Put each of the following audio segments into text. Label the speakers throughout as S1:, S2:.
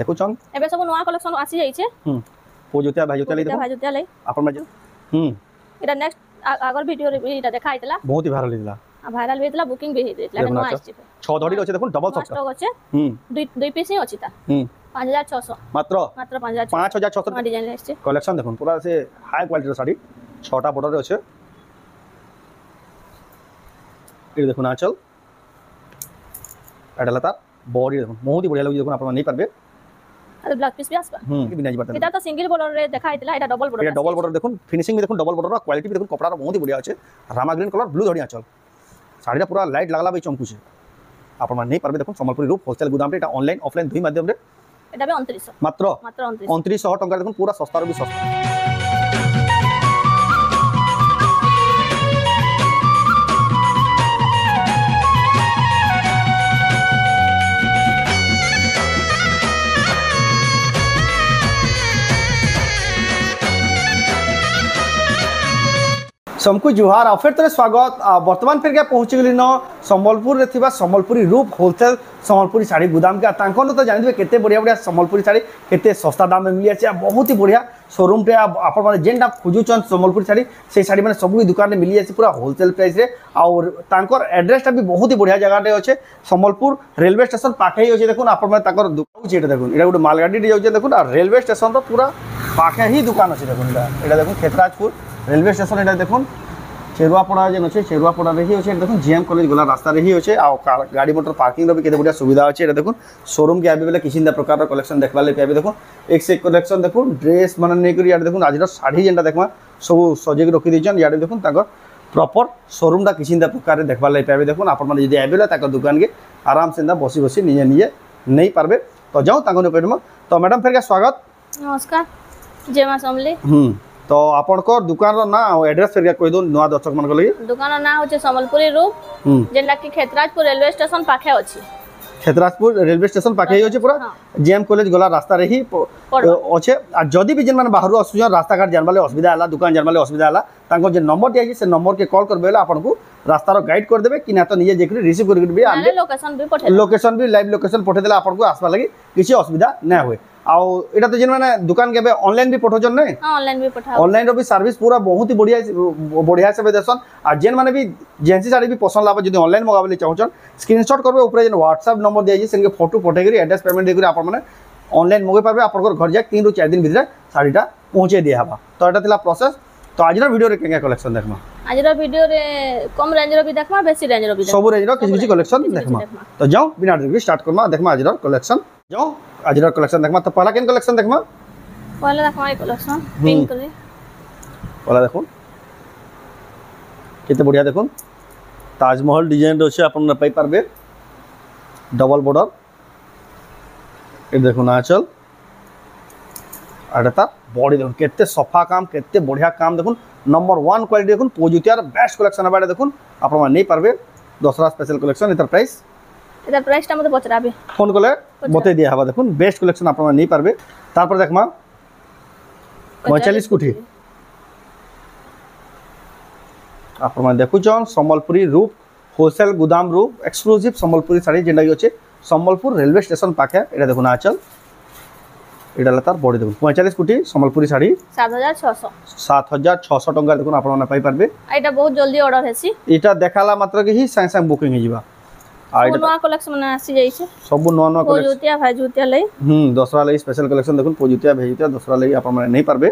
S1: দেখুছন
S2: এবে সব নয়া কালেকশন আসি যাইছে
S1: পজুতিয়া ভাইজুতিয়া
S2: দেখো ভাইজুতিয়া লাই
S1: আপন মাঝে
S2: এটা নেক্সট আগর ভিডিও রে এটা দেখা আইতলা
S1: বহুত হি ভাইরাল হইতলা
S2: ভাইরাল হইতলা বুকিং ବି ହେଇଥିଲା এটা নয়া আসছে
S1: 6 ধড়ি আছে দেখুন ডবল সফট
S2: স্টক আছে দুই পিস হি আছে তা 5600
S1: মাত্র 5600
S2: ডিজাইন আসছে
S1: কালেকশন দেখুন পুরা সে হাই কোয়ালিটির শাড়ি 6টা বর্ডারে আছে এই দেখুন আঁচল এটা লতা বডি দেখুন বহুত হি বড়িয়া লাগি দেখুন আপনারা নেই পারবে
S2: আর ব্লাউজ পিস भी আসবা
S1: বিনাজ বাটা
S2: এটা তো সিঙ্গেল বর্ডার রে দেখা আইতলা এটা ডবল বর্ডার
S1: এটা ডবল বর্ডার দেখুন ফিনিশিং भी দেখুন ডবল বর্ডার কোয়ালিটি भी দেখুন কপড়ার বহুত হি বড়িয়া আছে রামা গ্রিন কলর ব্লু ধড়ি আঁচল শাড়িটা পুরা লাইট লাগলা ভাই চমকুছে আপনারা নেই পারবে দেখুন সম্বলপুরি রূপ হোলসেল গুদাম রে এটা অনলাইন অফলাইন দুই মাধ্যম রে
S2: এটা भी 2900
S1: মাত্র 2900 টাকা দেখুন পুরা সস্তার भी সস্তা सबको जुहार और फिर तेरे स्वागत वर्तमान फिर क्या पहुंची गली न संबलपुर रे थिबा संबलपुरी रूप होलसेल संबलपुरी साड़ी गुदाम के तांकन तो जानबे केते बढ़िया बढ़िया संबलपुरी साड़ी केते सस्ता दाम में मिली आछे बहुत ही बढ़िया शोरूम पे आपण माने जेनटा खोजुचन संबलपुरी साड़ी से साड़ी माने सब दुकान में मिली आछे पूरा होलसेल प्राइस रे और तांकर एड्रेस भी बहुत ही बढ़िया जगह रे अच्छे संबलपुर रेलवे स्टेशन पाखे ही अच्छे देखुन आपण माने तांकर दुकान छे देखुन एटा गुटे मालगाड़ी रे जाउछे देखुन और रेलवे स्टेशन रो पूरा पाखे ही दुकान अच्छे देखुन एटा देखुन खेतराजपुर रेलवे स्टेशन एटा देखुन चेरुआपड़ा जेन अच्छे चेरुआपड़ा रही अच्छे देखुन जीएम कॉलेज गला रास्ता रही अच्छे आ गाड़ी मोटर पार्किंग भी केते बढ़िया सुविधा अच्छे एटा देखुन शोरूम के आबे बेले किसिंदा प्रकार रो कलेक्शन देखबा ले पाबे देखुन एक से एक कलेक्शन देखुन ड्रेस माने नै करी यार देखुन आज साड़ी जेनटा देखमा सब सजे के रखी दिजन यार देखुन ताकर प्रॉपर शोरूम दा किसिंदा प्रकार देखबा ले पाबे देखुन आपण माने जदी आबेला ताकर दुकान के आराम से बसी बसी निजे निजे नहीं पारबे तो जाओ तांको पेडम तो मैडम फिर का स्वागत
S2: नमस्कार जय मां समली
S1: तो आपण को दुकान रो ना एड्रेस फिर कोइ दो नवा दर्शक मन को लगी
S2: दुकान रो ना होचे संबलपुरी रूप जेनटा कि खेतराजपुर रेलवे स्टेशन पाखे अछि
S1: खेतराजपुर रेलवे स्टेशन पाखे ही अछि पूरा जीएम कॉलेज गला रास्ता रही अच्छे आ जदी भी जेन माने बाहर असुजन रास्ता घाट जानबाले असुविधा हला दुकान जानबाले असुविधा हला तांको जे नंबर दिया से नंबर के कॉल करबेला आपण को रास्ता रो गाइड कर देबे कि ना तो निजे जेकरी रिसीव कर भी आले लोकेशन भी लाइव लोकेशन पठे देला आपण को आसबा लागि किछि असुविधा ना होय आउ एटा तो जेन माने दुकान के ऑनलाइन भी पठो जन नै
S2: हां ऑनलाइन भी पठाओ
S1: ऑनलाइन रो भी सर्विस पूरा बहुत ही बढ़िया से देसन आ जेन माने भी जेंसी साड़ी भी पसंद लाबे जदी ऑनलाइन मगाबे चाहछन स्क्रीनशॉट करबे ऊपर जेन व्हाट्सएप नंबर दिया जे संगे फोटो पठे करी एड्रेस पेमेंट दे करी आपण माने ऑनलाइन मगे पारबे आपण घर जाय 3 ରୁ 4 दिन भीतर साड़ीटा पहुंचे दिया हबा तो एटा तिला प्रोसेस तो आज वीडियो रे केंगा कलेक्शन देखमा
S2: आज वीडियो रे कम रेंज रो भी देखमा बेसी रेंज रो भी
S1: सब रेंज रो किछि कलेक्शन देखमा तो जाओ बिना देरी स्टार्ट करमा देखमा आज कलेक्शन जाओ आज कलेक्शन देखमा तो पहला केन कलेक्शन देखमा
S2: पहला देखमा ए कलेक्शन पिंक रे
S1: पहला देखो केते बढ़िया देखो ताजमहल डिजाइन रोचे अपन पाई पारबे डबल बॉर्डर ए देखो आंचल आडता बॉडी देखो केते सफा काम केते बढ़िया काम देखो नंबर 1 क्वालिटी देखो पोजुतियार बेस्ट कलेक्शन बाडे देखो आपण नै पारबे दसरा स्पेशल कलेक्शन इतर प्राइस
S2: टा मते पचराबे
S1: फोन कले बते दिया हबा देखो बेस्ट कलेक्शन आपण नै पारबे तारपर देखमा 45 कोठी आपण देखुचन संबलपुरी रूप होलसेल गुदाम रूप एक्सक्लूसिव संबलपुरी साड़ी जेंडा अछि संबलपुर रेलवे स्टेशन पाखे एटा देखुन आचल एटा लतार बॉडी देखुन 45 कोटी संबलपुरी साड़ी 7600 टंका देखुन आपण माने पाई पारबे
S2: एटा बहुत जल्दी ऑर्डर हेसी
S1: एटा देखाला मात्र के ही संग संग बुकिंग हे जिबा
S2: आ एटा नवा कलेक्शन माने आसी जाइछे
S1: सब नवा नवा कलेक्शन
S2: पोजुतिया भाजुतिया लई
S1: दसरा लई स्पेशल कलेक्शन देखुन पोजुतिया भाजुतिया दसरा लई आपण माने नै पारबे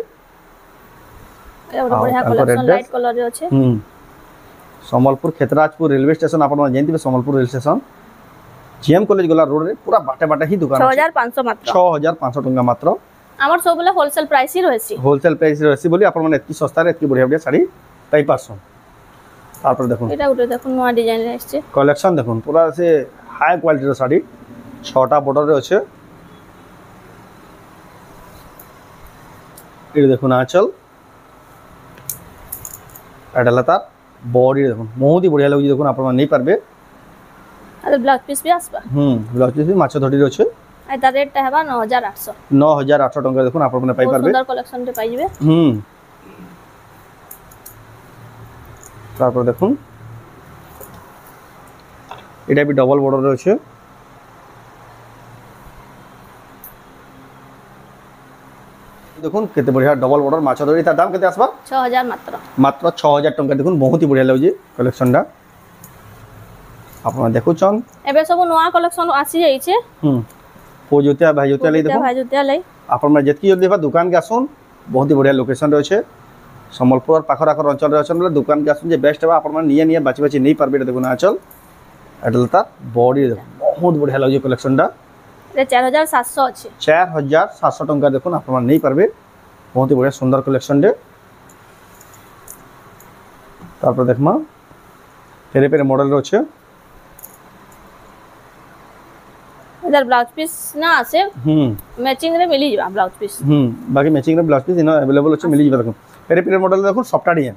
S2: एटा बढ़िया कलेक्शन लाइट कलर रे अछि
S1: संबलपुर खेतराजपुर रेलवे स्टेशन आपण जानथिबे Sambalpur railway station GM college गला रोड रे पूरा बाटे बाटे ही दुकान
S2: 6500 मात्र
S1: 6500 टंका मात्र
S2: हमर सब बेला होलसेल प्राइस ही रहसी
S1: होलसेल प्राइस रहसी बोली आपण माने एतकी सस्ता रे एतकी बढ़िया बढ़िया साड़ी पाई पासो तारपर देखुन
S2: एटा उठे देखुन नवा डिजाइन रे आछे
S1: कलेक्शन देखुन पूरा से हाई क्वालिटी रो साड़ी 6टा बॉर्डर रे अछि ए देखुन आंचल एटा लता बॉडी देखुन बहुत ही बढ़िया लगि देखुन आपण नै पारबे
S2: अरे ब्लाउज पीस भी आसबा
S1: ब्लाउज पीस भी माछ धड़ी रे अछि
S2: एटा रेट हेबा
S1: 9800 टंका देखुन आपण माने पाई पारबे
S2: सुंदर कलेक्शन रे पाई जिवे
S1: तारपर देखुन एटा भी डबल बॉर्डर रे अछि দেখুন কেতে বড়িয়া ডবল বর্ডর মাছ ধরি তার দাম কেতে আসবা
S2: 6000 মাত্র
S1: মাত্র 6000 টাকা দেখুন বহুত হি বড়িয়া লাগুଛି কলেকশনটা আপনারা দেখুছন
S2: এবে সব নয়া কালেকশন আসি যাইছে
S1: পো জুতিয়া ভাই জুতিয়া লাই দেখুন
S2: ভাই জুতিয়া লাই
S1: আপনারা যেতকি জলদি বা দোকান কে আসুন বহুত হি বড়িয়া লোকেশন রয়েছে সম্বলপুর পাখর আখর অঞ্চলের অঞ্চল বলে দোকান কে আসুন যে বেস্ট হবে আপনারা নিয়ে নিয়ে বাছি বাছি নেই পারবে এটা দেখুন আঁচল এটা তার বডি দেখুন বহুত বড়িয়া লাগুছে কলেকশনটা
S2: এটা 4700 আছে
S1: 4700 টাকা দেখুন আপনারা নেই পারবে বহুত হি বড়িয়া সুন্দর কলেকশন ডে তারপর দেখমা পেরে পেরে মডেল রয়েছে
S2: इधर ब्लाउज पीस ना আছে ম্যাচিং রে মিলি যাবা ব্লাউজ পিস
S1: বাকি ম্যাচিং রে ব্লাউজ পিস ইন अवेलेबल আছে মিলি যাবা দেখুন পেরে পেরে মডেল দেখুন সবটা ডিজাইন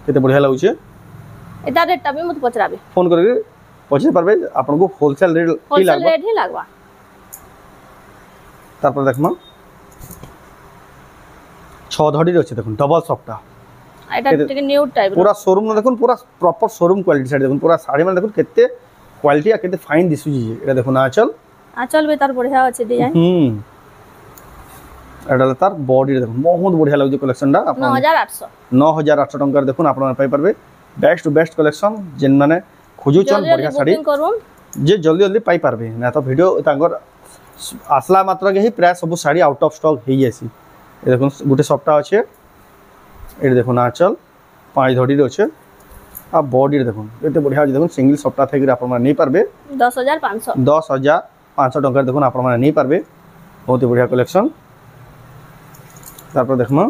S1: কেতে বঢ়িয়া লাগুছে
S2: এটা রেটটা भी মত পচরাবে
S1: ফোন করে পৌঁছে পারবে আপনাকে হোলসেল রেট কি লাগবে
S2: হোলসেল রেট হি লাগবা
S1: তারপর দেখমা 6 ধড়ি রয়েছে দেখুন ডাবল সফটটা
S2: এটা টিকে নিউ টাইপ
S1: পুরা শোরুম না দেখুন পুরা প্রপার শোরুম কোয়ালিটি শাড়ি দেখুন পুরা শাড়ি মানে দেখুন কেতে क्वालिटी आ केते फाइन दिसुजी एटा देखो ना आंचल
S2: भी तार बढ़िया আছে ডিজাইন
S1: एटा तार बॉडी देखो बहुत बढ़िया लागजे कलेक्शन टा 9800 टंका देखुन आपन पाई परबे बेस्ट टू बेस्ट कलेक्शन जेन माने खोजुचन बढ़िया साड़ी जे जल्दी जल्दी पाई परबे ना तो वीडियो तांगर आसला मात्र के ही प्राय सब साड़ी आउट ऑफ स्टॉक हेई आसी ए देखुन गुटे सप्ताह আছে एटा देखो ना आंचल पाई धड़ी আছে आ बॉडी देखुन एते बढ़िया अछि देखुन सिंगल सप्ताह थे कि आपन नहीं पारबे 10500 टंका देखुन आपन नहीं पारबे बहुत ही बढ़िया कलेक्शन तारपर देखमा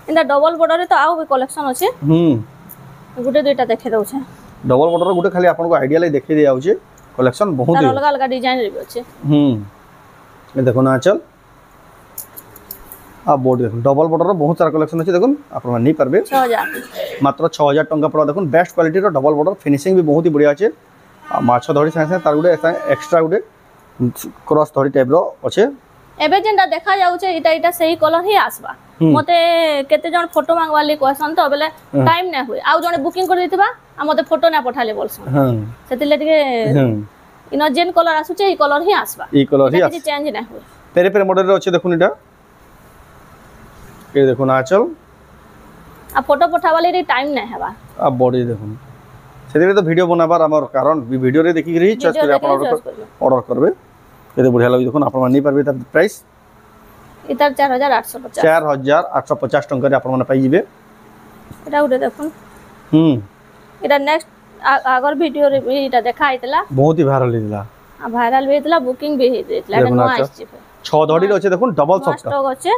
S2: इंदा डबल बॉर्डर रे तो आउ भी कलेक्शन अछि गुटे दुइटा देखे दउ छे
S1: डबल बॉर्डर गुटे खाली आपन को आइडिया लै देखे दिया होचे कलेक्शन बहुत ही
S2: अलग अलग डिजाइन रे भी अछि
S1: ये देखो ना चल आ बोर्ड देखो डबल बॉर्डर बहुत सारा कलेक्शन अछि देखुन आपन नहीं पारबे
S2: 6000
S1: मात्र 6000 टंका पड़ा देखुन बेस्ट क्वालिटी रो डबल बॉर्डर फिनिशिंग भी बहुत ही बढ़िया अछि आ माछ धड़ी संगे संगे तार गुटे एक्स्ट्रा गुटे क्रॉस धड़ी टाइप रो अछि
S2: एबे जेंडा देखा जाउ छे इटा सही कलर ही आसबा मते केते जण फोटो मांगवाली क्वेश्चन तो बेले टाइम ना होय आ जण बुकिंग कर देथिबा आ मते फोटो ना पठाले बोलसन सेतिले टिके इनो जेन कलर आसु छे ई कलर ही आसबा
S1: ई कलर ही
S2: किछि चेंज ना होय
S1: पेरे पेरे मॉडल रे अछि देखुन इटा ये देखो ना आंचल
S2: आ फोटो पठावाले रे टाइम ना हेबा
S1: आ बॉडी देखो सेदिले तो वीडियो बनाबार हमर कारण वीडियो रे देखि रि चॉइस करे अपन ऑर्डर करबे केते बढ़िया लागि देखो अपन नहीं पारबे त प्राइस
S2: इतार
S1: 4850 टंका रे अपन माने पाई जिबे
S2: एटा उडे देखुन एटा नेक्स्ट आगर वीडियो रे एटा देखा आइतला
S1: बहुत ही वायरल हितला
S2: आ वायरल भी हितला बुकिंग भी हितला एटा नो आइछि
S1: 6 धड़ी रे अछि देखुन डबल सॉफ्ट
S2: स्टॉक अछि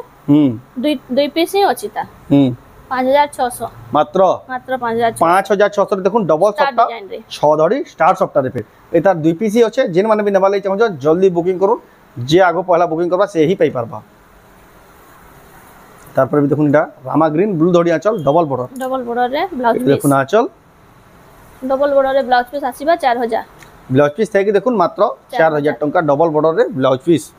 S2: दुई पीस ही अछि ता 5600
S1: मात्र 5600 रे देखुन डबल सॉफ्ट 6 धड़ी स्टार सॉफ्ट रे फिर एतार दुई पीस ही अछि जेन माने भी नेबा लई चाहौ जल्दी बुकिंग करू जे आगो पहला बुकिंग करबा से ही पाई परबा तार पर भी देखुन एटा रामा ग्रीन ब्लू धड़ी आंचल डबल बॉर्डर रे ब्लाउज पीस देखुन आंचल
S2: डबल बॉर्डर रे ब्लाउज पीस आसीबा 4000
S1: ब्लाउज पीस थे कि देखुन मात्र 4000 टंका डबल बॉर्डर रे ब्लाउज पीस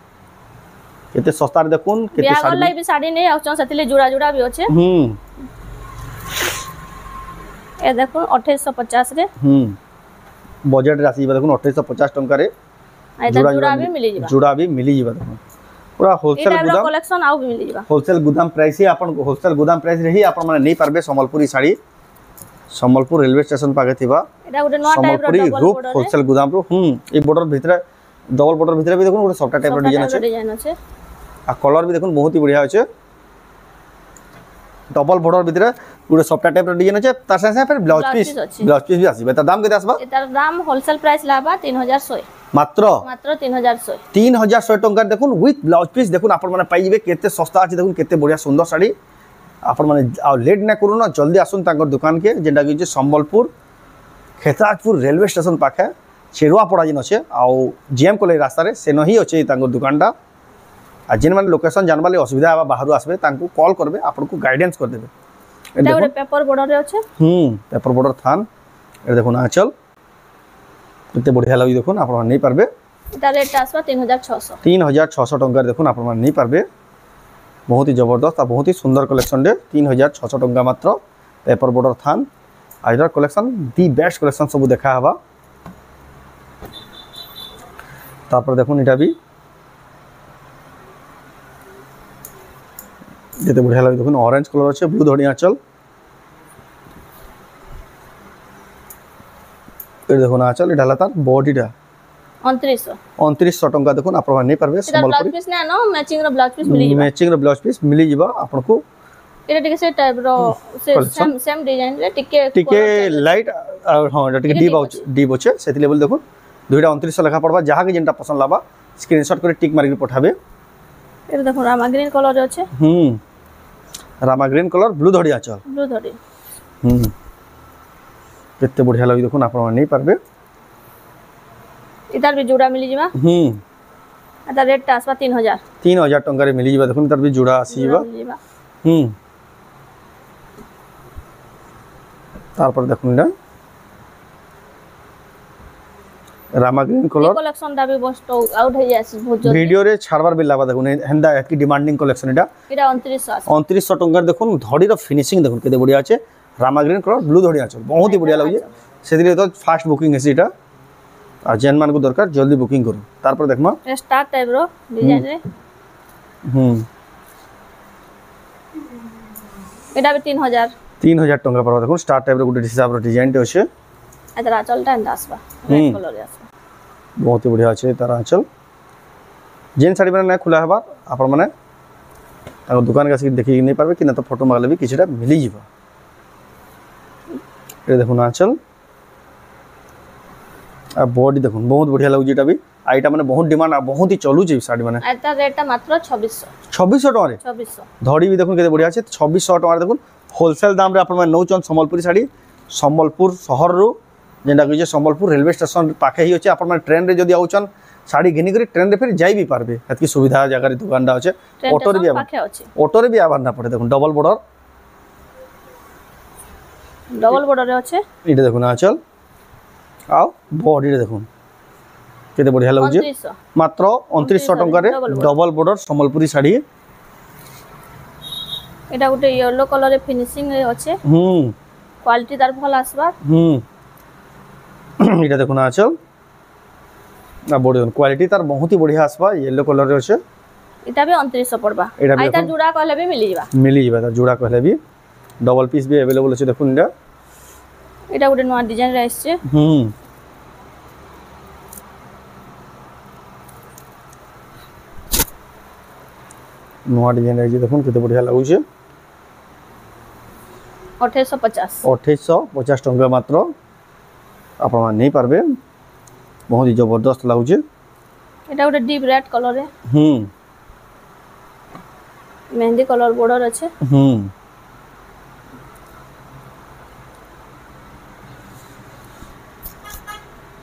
S1: केते सस्ता रे देखुन केते
S2: साड़ी लाई भी साड़ी नै आउचन सेतिले जुड़ा जुड़ा भी होचे ए देखुन 2850 रे बजट राशि देखुन 2850 टंका रे जुड़ा भी मिली जिबा देखुन पूरा होलसेल गुदाम कलेक्शन आउ भी मिली जिबा
S1: होलसेल गुदाम प्राइस ही अपन होलसेल गुदाम प्राइस रे ही अपन माने नहीं पारबे संबलपुरी साड़ी संबलपुर रेलवे स्टेशन पागे थिबा
S2: एटा गुटे नवा टाइप रो डबल बॉर्डर
S1: होलसेल गुदाम रो ए बॉर्डर भितरे डबल बॉर्डर भितरे भी देखुन गुटे सॉफ्ट टाइप रो डिजाइन अछि आ कलर भी देखुन बहुत ही बढ़िया अछि डबल बॉर्डर भितरे गुटे सॉफ्ट टाइप रो डिजाइन अछि तार संगे फिर ब्लाउज पीस भी आसीबे त दाम केते आसबा
S2: एतार दाम होलसेल प्राइस लाबा 3100
S1: मात्र 3100 टंका देखुन विथ ब्लाउज पीस देखुन आपन माने पाई जिबे केते सस्ता अछि देखुन केते बढ़िया सुंदर साड़ी आपन माने आ लेट ना करू ना जल्दी आसुन तांकर दुकान के जेंडा कि संबलपुर खेतराजपुर रेलवे स्टेशन पाखे छेरुआ पड़ा जिन अच्छे आउ जीएम कॉलेज रास्ता रे से नहीं अच्छे दुकानटा आ जिन माने लोकेशन जानबाले असुविधा बा बाहर आसबे तांको कॉल करबे आपन को गाइडेंस कर देबे
S2: एटा ओरे पेपर बॉर्डर रे अच्छे
S1: पेपर बॉर्डर थान ए देखुन आंचल केते बढ़िया लागि देखुन आपन नहीं पारबे
S2: एटा रेट आसबा
S1: 3600 टंका देखुन आपन नहीं पारबे बहुत ही जबरदस्त आ बहुत ही सुंदर कलेक्शन दे 3600 टंका मात्र paper border than आइडर collection the best collection सब देखा हवा तापर देखुन इटा भी যেতে বঢ়িয়া লাগে দেখুন অরেঞ্জ কলর আছে ব্লু ধড়ি আঁচল এটা দেখুন আঁচল এটা হল তার বডিটা
S2: 2900
S1: টঙ্কা দেখুন আপনারা নেই পারবে
S2: এটা ব্লাউজ পিস না নো ম্যাচিং ର ব্লাউজ পিস মিলি ଯିବା
S1: ମ୍ୟାଚିଂ ର ବ୍ଲାଉଜ ପିସ୍ ମିଳିଯିବ ଆପଣଙ୍କୁ
S2: এটা ଟିକେ ସେ ଟାଇପ ର ସେ ସେମ ଡିଜାଇନ ରେ
S1: ଟିକେ ଲାଇଟ ଆଉ ହଁ এটা ଟିକେ ডিপ আছে সেতি লেভেল দেখুন দুইটা 2900 লেখা পড়বা যাহা কি যেটা পছন্দ লাগবা স্ক্রিনশট করে টিক মারি পঠাবে
S2: এটা দেখুন রামা গ্রিন কলর রে আছে
S1: রামা গ্রিন কলর ব্লু ধড়ি আঁচল
S2: ব্লু ধড়ি
S1: কেতে বঢ়িয়া লাগি দেখুন আপনারা নেই পারবে
S2: इधर भी जोड़ा मिली जीवा এটা রেট টা আসবা
S1: 3000 টঙ্কা রে মিলি যাবে দেখুন তার বি জোড়া আসিবা তারপর দেখুন এটা রামা গ্রিন কলর
S2: কালেকশন দা বি বস্ট আউট হই যাচ্ছে বহুত জলদি
S1: ভিডিও রে ছাড়বার বি লাগবা দেখুন হেন্দা এতকি ডিমান্ডিং কালেকশন এটা 2900 টঙ্কা দেখুন ধড়ির ফিনিশিং দেখুন কেতে বড়িয়া আছে রামা গ্রিন কলর ব্লু ধড়ি আছে বহুত হি বড়িয়া লাগছে সেদিলে তো ফাস্ট বুকিং আছে এটা আর যেন মান দরকার জলদি বুকিং করুন তারপর দেখমা
S2: স্টার টাইপ रो ডিজাইন রে এটা বি 3000
S1: টঙ্কা পড়বা দেখুন স্টার টাইপ র গুটে হিসাব র ডিজাইনটা আছে
S2: এটার আঁচলটা এন্ড আসবা রেড কলর রে আসবা
S1: বহুত বড়িয়া আছে তার আঁচল যেন শাড়ি মানে না খোলা হবার আপন মানে তার দোকান কাছে দেখি नहीं পারবে কি না তো ফটো মাগলে বি কিছুটা মিলি যাবে এটা দেখুন আঁচল আর বডি দেখুন বহুত বঢ়িয়া লাগুছে এটা বি আইটা মানে বহুত ডিমান্ড আর বহুত হি চলুছে শাড়ি মানে
S2: এটা রেটটা মাত্র 2600
S1: টাকা রে
S2: 2600
S1: ধড়ি বি দেখুন কেতে বঢ়িয়া আছে 2600 টাকা দেখুন হোলসেল দাম রে আপন মানে নৌচন সম্বলপুরি শাড়ি সম্বলপুর শহর রু যেটা কইছে সম্বলপুর রেলওয়ে স্টেশন পাখে হি আছে আপন মানে ট্রেন রে যদি আউচন শাড়ি ঘিনি করে ট্রেন রে ফির যাই বি পারবে এতকি সুবিধা জায়গার দোকানটা আছে অটো রে বি আবার না পড়ে দেখুন ডবল বর্ডার
S2: রে আছে
S1: এটা দেখুন আঁচল আও বডি রে দেখুন কেতে বঢ়িয়া লাগুছে মাত্র 2900 টঙ্কা রে ডবল বর্ডার সম্বলপুরি শাড়ি
S2: এটা গুটে ইয়েলো কলর রে ফিনিশিং রে আছে কোয়ালিটি তার ভালো আসবা
S1: এটা দেখুন আঁচল না বডি কোয়ালিটি তার বহুত বঢ়িয়া আসবা ইয়েলো কলর রে আছে
S2: এটা বি 2900 পড়বা আইতা জোড়া কইলে বি মিলি যাবা
S1: তার জোড়া কইলে বি ডবল পিস বি अवेलेबल আছে দেখুন
S2: এটা গুটে নয়া ডিজাইন রে আসছে নয়া ডিজাইন আছে দেখুন কত বঢ়িয়া লাগুছে 2850 টঙ্কা মাত্র আপনারা নেই পারবে বহুত জবরদস্ত লাগুছে এটা গুটে ডিপ রেড কলর রে মেহেন্দি কলর বর্ডার আছে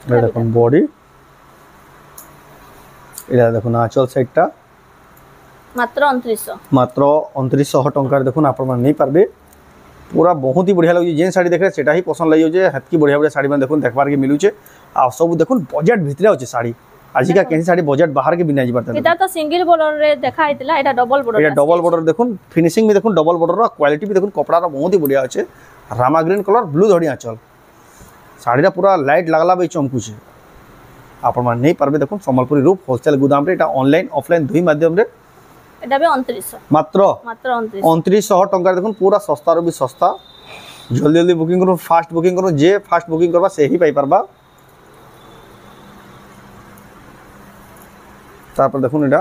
S1: এটা দেখুন বডি এটা দেখুন আঁচল সাইডটা
S2: মাত্র
S1: 2900 টঙ্কার দেখুন আপনারা নেই পারবে পুরা বহুত হি বঢ়িয়া লাগুছে যেন শাড়ি দেখে সেটা হি পছন্দ লাগি যে হেতকি বঢ়িয়া বঢ়িয়া শাড়ি মানে দেখুন দেখবার কে মিলুছে আর সব দেখুন বাজেট ভিতরে আছে শাড়ি আজিকা কেন শাড়ি বাজেট বাহার কে বিনা যাবার
S2: এটা তো সিঙ্গেল বর্ডার রে দেখা আইতলা এটা ডবল বর্ডার
S1: দেখুন ফিনিশিং বি দেখুন ডবল বর্ডার আর কোয়ালিটি বি দেখুন কপড়ার বহুত হি বঢ়িয়া আছে রামা গ্রিন কলর ব্লু ধড়ি আঁচল শাড়িটা পুরা লাইট লাগলা বই চমকুছে আপনারা নেই পারবে দেখুন সম্বলপুরি রূপ হোলসেল গুদাম রে এটা অনলাইন অফলাইন দুই মাধ্যম রে
S2: এটা বি 2900
S1: মাত্র 2900 টঙ্কা দেখুন পুরা সস্তা র বি সস্তা জলদি বুকিং করুন ফাস্ট বুকিং করুন যে ফাস্ট বুকিং করবা সেই পাই পারবা তারপর দেখুন এটা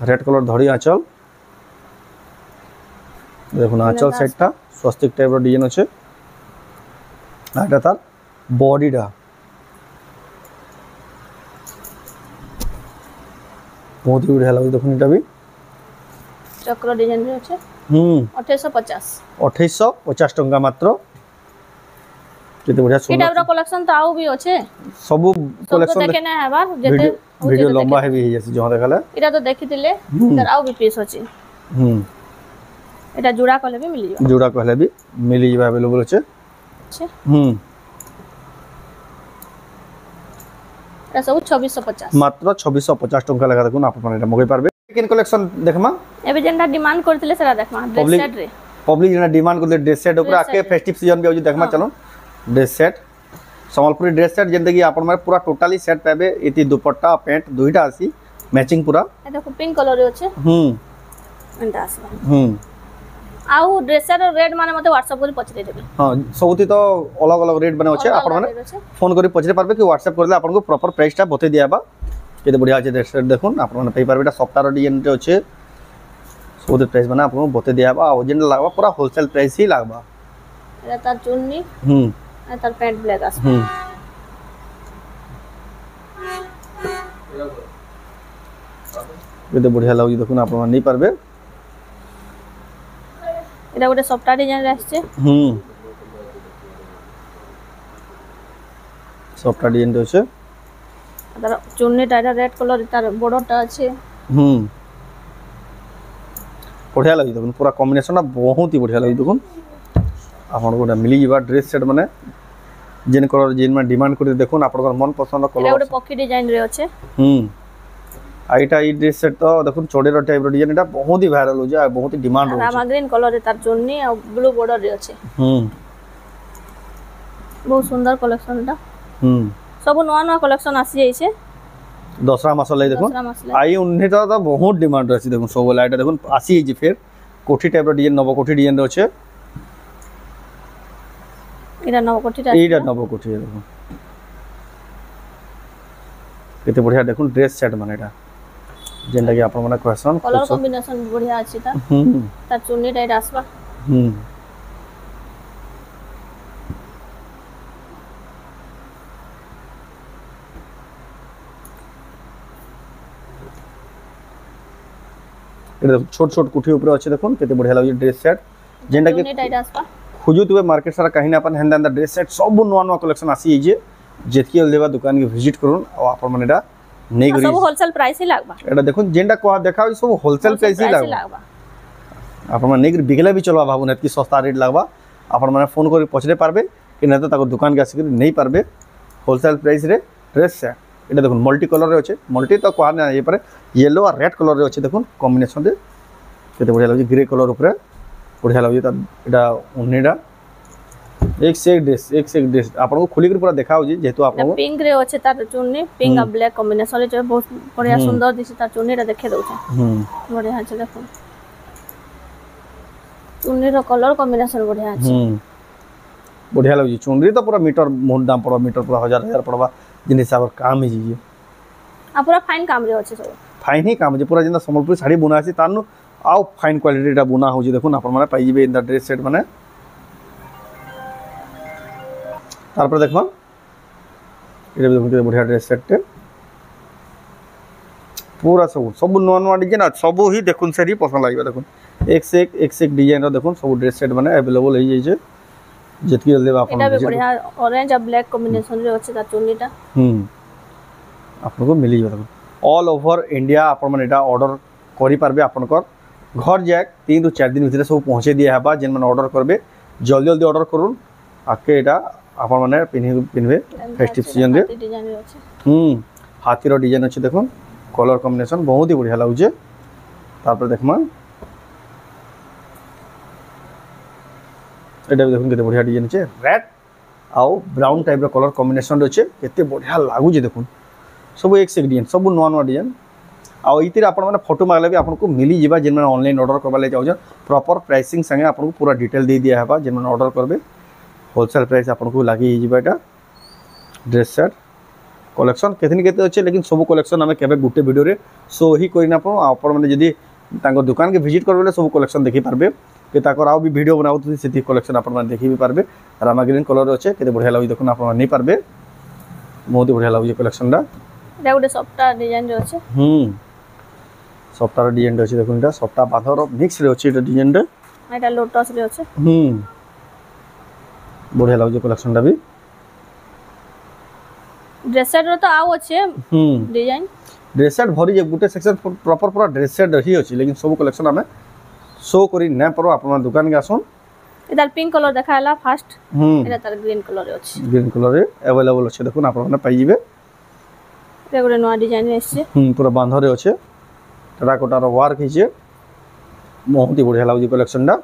S1: রেড কলর ধড়ি আঁচল দেখুন আঁচল সাইডটা স্বস্তিক টাইপের ডিজাইন আছে আর এটা তার বডিটা बहुत ही बढ़िया लगे देखুন এটা भी
S2: চক্র ডিজাইন রে আছে 2850
S1: টঙ্কা মাত্র কেতে বঢ়িয়া সুন্দর
S2: এটা কালেকশন তো আউ भी আছে
S1: সব কালেকশন
S2: দেখে না হবার যেতে
S1: ভিডিও লম্বা হেভি হই যাচ্ছে যখন দেখালে
S2: এটা তো দেখিতিলে তার আউ भी পিস আছে এটা জোড়া কলে भी মিলি যাবে
S1: জোড়া কলে भी মিলি যাবে अवेलेबल আছে
S2: এটা সব 2650
S1: মাত্র 2650 টঙ্কা লাগা দেখুন আপনারা এটা মগাই পারবে সেকেন্ড কালেকশন দেখমা
S2: এবে যেটা ডিমান্ড করতিলে সেটা দেখমা ড্রেস সেট রে
S1: पब्लिक जेना डिमांड करले ड्रेस सेट ऊपर आके फेस्टिव सीजन भी आउजी देखमा चलो dress set Sambalpuri dress set जेंते कि आपन मारे पूरा टोटली सेट पाबे इति दुपट्टा पैंट दुईटा आसी मैचिंग पूरा
S2: ए देखो पिंक कलर रे আছে ଏନ୍ତା ଆସିବା ଆଉ ଡ୍ରେସର ରେଟ୍ ମାନେ ମତେ WhatsApp କରି ପଛରେ ଦେବେ
S1: हां सबुती तो अलग अलग रेट बने अच्छे आपण माने फोन करी पछरे पारबे कि WhatsApp करले आपण को प्रॉपर प्राइस टा बते दियाबा केते बढ़िया আছে ड्रेस देखुन आपण माने पई पारबे सप्ताह रो डिजाइन टे अच्छे सबुती प्राइस बना आपण को बते दियाबा आ जेन लागबा पूरा होलसेल प्राइस ही लागबा
S2: एटा तार चुन्नी आ तार पैंट ब्लैक आस
S1: केते बढ़िया लागु देखुन आपण माने नहीं पारबे
S2: এটা গোটে সফটওয়্যার ডিজাইন আসছে
S1: সফটওয়্যার ডিজাইন আছে
S2: তার চুন্নিটা এটা রেড কালার তার বর্ডারটা আছে
S1: बढ़िया लगी देखुन पूरा कॉम्बिनेशन बहुत ही बढ़िया लगी देखुन आपन गोटा मिली जीवा ड्रेस सेट माने जेन कलर जेन में डिमांड कर देखुन आपन मन पसंद कलर
S2: এটা গোটে পকি ডিজাইন রে আছে
S1: आइटा ई ड्रेस सेट तो देखुन चोडेर टाइप रो डिजाइन एटा बहुत ही वायरल हो जाय बहुत ही डिमांड हो
S2: रामा ग्रीन कलर रे तार चुन्नी और ब्लू बॉर्डर रे আছে बहुत सुंदर कलेक्शन टा सब नवा नवा कलेक्शन आसी जाइछे
S1: दसरा मास लै देखुन आई उन्हें तो बहुत डिमांड रहछि देखुन सब लाइट देखुन आसी जे फिर कोठी टाइप रो डिजाइन नव कोठी डिजाइन रो छै
S2: एटा नव
S1: कोठी देखुन केते बढ़िया देखुन ड्रेस सेट माने एटा जेंटा कि आपण माने क्वेश्चन
S2: कलर कॉम्बिनेशन बढ़िया अछि ता तार चुन्नी टाइट आसबा
S1: एटा छोट छोट कुठी ऊपर अछि देखुन केते बढ़िया लागै ड्रेस सेट जेंटा कि
S2: चुन्नी टाइट आसबा
S1: खोजुतबे मार्केट सारा कहीं ना अपन हेंदा ड्रेस सेट सब नवा नवा कलेक्शन आसी जे जेतकी लेबा दुकान के विजिट करूँ और आपण माने एटा नहीं करी
S2: सब होलसेल प्राइस ही लागबा
S1: एटा देखुन जेंटा को देखाओ सब होलसेल प्राइस ही लागबा आपण माने नहीं बिगला भी चलवा भाबु नेत की सस्ता रेट लागबा आपण माने फोन करी पछरे पारबे कि न तो ताको दुकान के आसी नहीं पारबे होलसेल प्राइस रे ड्रेस सेट एटा देखुन मल्टी कलर रे अछि मल्टी तो को ना ये पर येलो और रेड कलर रे अछि देखुन कॉम्बिनेशन रे केते बढ़िया लागी ग्रे कलर ऊपर बढ़िया लागी ता एटा उन्नीटा एक से एक ड्रेस आपन को खोली कर पूरा देखाउ जी जेतु आपन
S2: पिंक रे अछि तार चुन्नी पिंक और ब्लैक कॉम्बिनेशन रे बहुत बढ़िया सुंदर दिसि तार चुन्नी रे देखे दउ छै बढ़िया छै देखो चुन्नी रो कलर कॉम्बिनेशन बढ़िया छै
S1: बढ़िया लागी चुन्नी तो पूरा मीटर मोट दाम पड़ो मीटर पूरा हजार पड़वा जिन हिसाब काम ही जी
S2: आ पूरा फाइन काम रे अछि सब
S1: फाइन ही काम जे पूरा जिन संबलपुर साड़ी बुना अछि तानु आउ फाइन क्वालिटी टा बुना हो जी देखुन आपन माने पाई जेबे इन द ड्रेस सेट माने तार पर देखबा एरे देखुन के बढ़िया ड्रेस सेट पूरा सब नवा नवा डिजाइन सब ही देखुन से ही पसंद लागिबा देखुन एक से एक डिजाइन रो देखुन सब ड्रेस सेट माने अवेलेबल हो जाई छै जेतकी लेबा आपन
S2: एटा बढ़िया ऑरेंज और ब्लैक कॉम्बिनेशन रे अछि ता चुन्नीटा
S1: आपन को मिली जाबा ऑल ओवर इंडिया आपन माने एटा ऑर्डर करि पारबे आपन को घर जाए 3 से 4 दिन भीतर सब पहुंचे दिया हेबा जेन माने ऑर्डर करबे जल्दी जल्दी ऑर्डर करूँ आके एटा आपन माने पिनबे फेस्टिव सीजन रे
S2: डिजाइन रे अछि
S1: हाथी रो डिजाइन अछि देखो कलर कॉम्बिनेशन बहुत ही बढ़िया लागुजे तार पर देखमा एटा देखो केते बढ़िया डिजाइन छै रेड आउ ब्राउन टाइप रो कलर कॉम्बिनेशन रे छै केते बढ़िया लागुजे देखो सब एक से एक डिजाइन सब नवा नवा डिजाइन आउ इतिर आपण माने फोटो मागले भी आपन को मिली जिबा जेन माने ऑनलाइन ऑर्डर करबा ले जाउ प्रॉपर प्राइसिंग संगे आपन को पूरा डिटेल दे दिया हेबा जेन माने ऑर्डर करबे होलसेल प्राइस आपन को लागी जिबा एटा ड्रेस सेट कलेक्शन केतनी केते अछि लेकिन सब कलेक्शन हमें केबे गुटे वीडियो रे शो ही करिना पड़ो आपन माने जदी तांको दुकान के विजिट करबे सब कलेक्शन देखि पारबे के ताकर आउ भी वीडियो बनाउ तो सेति कलेक्शन आपन माने देखि भी पारबे रामा ग्रीन कलर अछि केते बढ़िया लागि देखुन आपन नहीं पारबे बहुत ही बढ़िया लागि कलेक्शन दा
S2: एटा गुटे सफ्टा डिजाइन रे अछि
S1: सफ्टा डिजाइन अछि देखुन एटा सफ्टा बाधर मिक्स रे अछि एटा डिजाइन रे
S2: एटा लोटस रे अछि
S1: बढ़िया लागि कलेक्शन दा भी
S2: ड्रेस सेट रो तो आउ अछि डिजाइन
S1: ड्रेस सेट भरी जे गुटे सेक्शन प्रॉपर पूरा ड्रेस सेट रही अछि लेकिन सब कलेक्शन हमें शो करी न परो आपन दुकान के आसन
S2: इधर पिंक कलर देखाला फर्स्ट एटा तार ग्रीन कलर रे अछि
S1: ग्रीन कलर रे अवेलेबल अछि देखुन आपन माने पाई जिवे
S2: एटा गुटे नवा डिजाइन अछि
S1: पूरा बांधर रे अछि टेराकोटा रो वर्क हिचे बहुत ही बढ़िया लागि कलेक्शन दा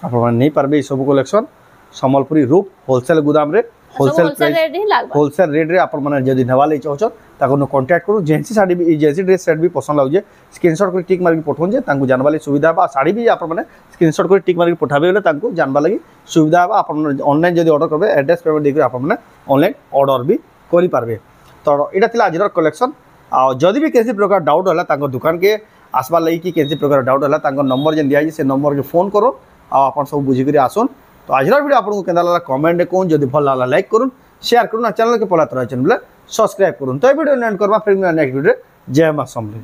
S1: आपन माने नहीं पारबे सब कलेक्शन संबलपुरी रूप होलसेल गोदाम रे
S2: होलसेल रेट ही लागबा
S1: होलसेल रेट रे आपण माने जदी नेवा ले चाहछन ताको न कांटेक्ट करू जेंसी साड़ी भी जेंसी ड्रेस सेट भी पसंद लागजे स्क्रीनशॉट कर टिक मार के पठोन जे तांको जानबा ले सुविधा बा साड़ी भी आपण माने स्क्रीनशॉट कर टिक मार के पठाबे ले तांको जानबा लागि सुविधा बा आपण ऑनलाइन जदी ऑर्डर करबे एड्रेस पेमेंट देकर आपण माने ऑनलाइन ऑर्डर भी करि पारबे तो एटा थिला आजिर कलेक्शन आ जदी भी केसी प्रकार डाउट होला तांको दुकान के आसबा लागि कि केसी प्रकार डाउट होला तांको नंबर जे दिया से नंबर के फोन करो आ आपण सब बुझी करी आसोन तो आज वीडियो आपको केंदा लागला कमेंट कोन जदी भल लागला लाइक करूँ शेयर करूँ चैनल के पला तरह चैनल सब्सक्राइब करूँ तो वीडियो एंड करबा फिर नेक्स्ट वीडियो जय मां समलेई।